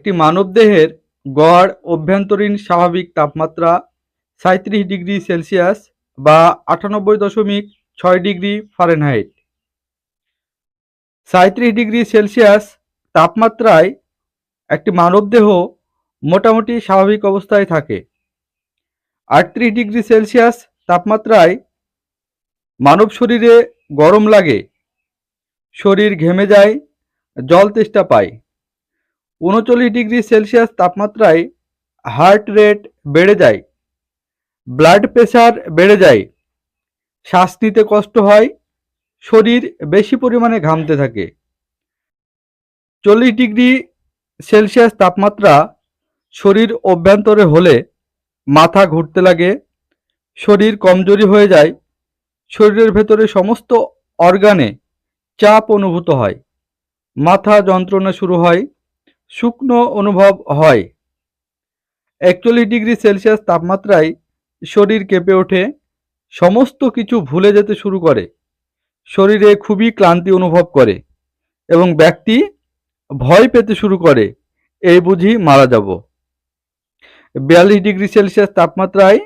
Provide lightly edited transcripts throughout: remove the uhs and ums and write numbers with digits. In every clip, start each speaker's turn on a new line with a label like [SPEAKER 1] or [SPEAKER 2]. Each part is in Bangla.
[SPEAKER 1] একটি মানবদেহের গড় অভ্যন্তরীণ স্বাভাবিক তাপমাত্রা 37 ডিগ্রি সেলসিয়াস বা 98.6 ডিগ্রি ফারেনহাইট। 37 ডিগ্রি সেলসিয়াস তাপমাত্রায় একটি মানবদেহ মোটামুটি স্বাভাবিক অবস্থায় থাকে। 38 ডিগ্রি সেলসিয়াস তাপমাত্রায় মানব শরীরে গরম লাগে, শরীর ঘেমে যায়, জল তেষ্টা পায়। 39 ডিগ্রি সেলসিয়াস তাপমাত্রায় হার্ট রেট বেড়ে যায়, ব্লাড প্রেশার বেড়ে যায়, শ্বাস নিতে কষ্ট হয়, শরীর বেশি পরিমাণে ঘামতে থাকে। 40 ডিগ্রি সেলসিয়াস তাপমাত্রা শরীর অভ্যন্তরে হলে মাথা ঘুরতে লাগে, শরীর কমজোরি হয়ে যায়, শরীরের ভেতরে সমস্ত অর্গানে চাপ অনুভূত হয়, মাথা যন্ত্রণা শুরু হয়, শুকনো অনুভব হয়। 41 ডিগ্রি সেলসিয়াস তাপমাত্রায় শরীর কেঁপে ওঠে, সমস্ত কিছু ভুলে যেতে শুরু করে, শরীরে খুবই ক্লান্তি অনুভব করে এবং ব্যক্তি ভয় পেতে শুরু করে, এই বুঝি মারা যাব। 42 ডিগ্রি সেলসিয়াস তাপমাত্রায়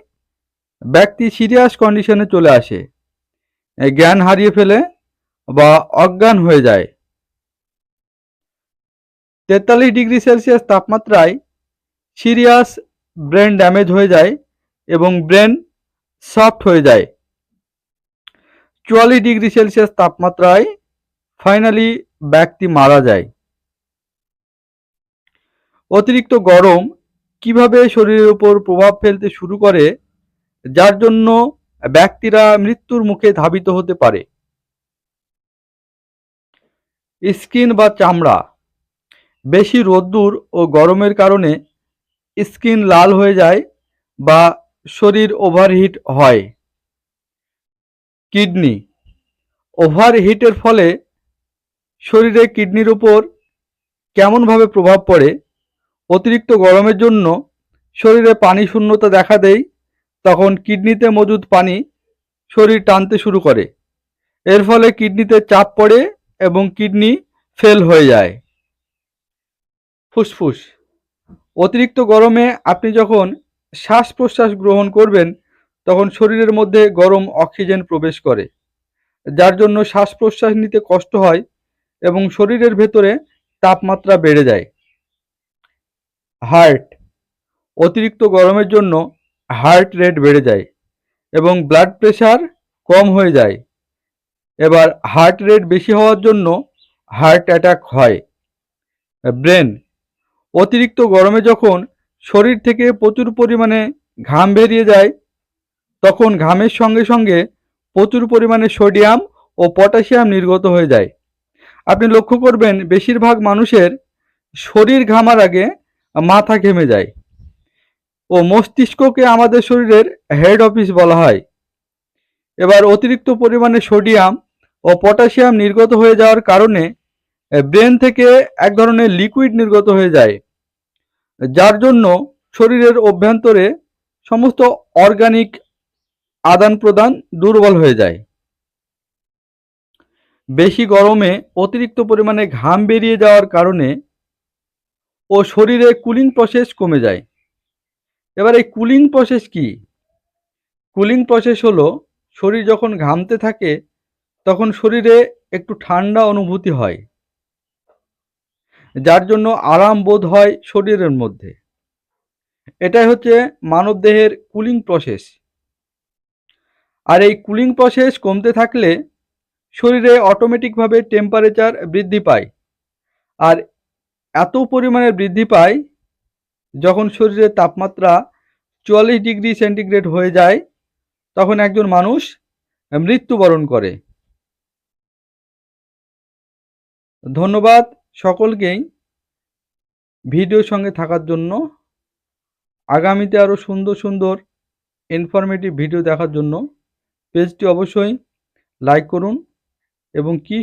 [SPEAKER 1] ব্যক্তি সিরিয়াস কন্ডিশনে চলে আসে, জ্ঞান হারিয়ে ফেলে বা অজ্ঞান হয়ে যায়। 43 ডিগ্রি সেলসিয়াস তাপমাত্রায় সিরিয়াস ব্রেন ড্যামেজ হয়ে যায় এবং ব্রেন সফট হয়ে যায়। 44 ডিগ্রি সেলসিয়াস তাপমাত্রায় ফাইনালি ব্যক্তি মারা যায়। অতিরিক্ত গরম কিভাবে শরীরের উপর প্রভাব ফেলতে শুরু করে, যার জন্য ব্যক্তিরা মৃত্যুর মুখে ধাবিত হতে পারে? স্কিন বা চামড়া। বেশি রোদ্দুর ও গরমের কারণে স্কিন লাল হয়ে যায় বা শরীর ওভারহিট হয়। কিডনি। ওভারহিটের ফলে শরীরে কিডনির উপর কেমনভাবে প্রভাব পড়ে? অতিরিক্ত গরমের জন্য শরীরে পানি শূন্যতা দেখা দেয়, তখন কিডনিতে মজুদ পানি শরীর টানতে শুরু করে, এর ফলে কিডনিতে চাপ পড়ে এবং কিডনি ফেল হয়ে যায়। ফুসফুস। অতিরিক্ত গরমে আপনি যখন শ্বাস প্রশ্বাস গ্রহণ করবেন তখন শরীরের মধ্যে গরম অক্সিজেন প্রবেশ করে, যার জন্য শ্বাস প্রশ্বাস নিতে কষ্ট হয় এবং শরীরের ভেতরে তাপমাত্রা বেড়ে যায়। হার্ট। অতিরিক্ত গরমের জন্য হার্ট রেট বেড়ে যায় এবং ব্লাড প্রেশার কম হয়ে যায়। এবার হার্ট রেট বেশি হওয়ার জন্য হার্ট অ্যাটাক হয়। ব্রেন। অতিরিক্ত গরমে যখন শরীর থেকে প্রচুর পরিমাণে ঘাম বেরিয়ে যায় তখন ঘামের সঙ্গে সঙ্গে প্রচুর পরিমাণে সোডিয়াম ও পটাশিয়াম নির্গত হয়ে যায়। আপনি লক্ষ্য করবেন বেশিরভাগ মানুষের শরীর ঘামার আগে মাথা ঘেমে যায়। ও মস্তিষ্ককে আমাদের শরীরের হেড অফিস বলা হয়। এবার অতিরিক্ত পরিমাণে সোডিয়াম ও পটাশিয়াম নির্গত হয়ে যাওয়ার কারণে ব্রেন থেকে এক ধরনের লিকুইড নির্গত হয়ে যায়, যার জন্য শরীরের অভ্যন্তরে সমস্ত অর্গানিক আদান প্রদান দুর্বল হয়ে যায়। বেশি গরমে অতিরিক্ত পরিমাণে ঘাম বেরিয়ে যাওয়ার কারণে ও শরীরে কুলিং প্রসেস কমে যায়। এবার এই কুলিং প্রসেস কি? কুলিং প্রসেস হলো শরীর যখন ঘামতে থাকে তখন শরীরে একটু ঠান্ডা অনুভূতি হয়, যার জন্য আরাম বোধ হয় শরীরের মধ্যে। এটাই হচ্ছে মানবদেহের কুলিং প্রসেস। আর এই কুলিং প্রসেস কমতে থাকলে শরীরে অটোমেটিকভাবে টেম্পারেচার বৃদ্ধি পায়। আর এত পরিমাণে বৃদ্ধি পায় যখন শরীরের তাপমাত্রা 44 ডিগ্রি সেন্টিগ্রেড হয়ে যায় তখন একজন মানুষ মৃত্যুবরণ করে। ধন্যবাদ সকলকেই ভিডিওর সঙ্গে থাকার জন্য। আগামীতে আরও সুন্দর সুন্দর ইনফরমেটিভ ভিডিও দেখার জন্য পেজটি অবশ্যই লাইক করুন এবং কি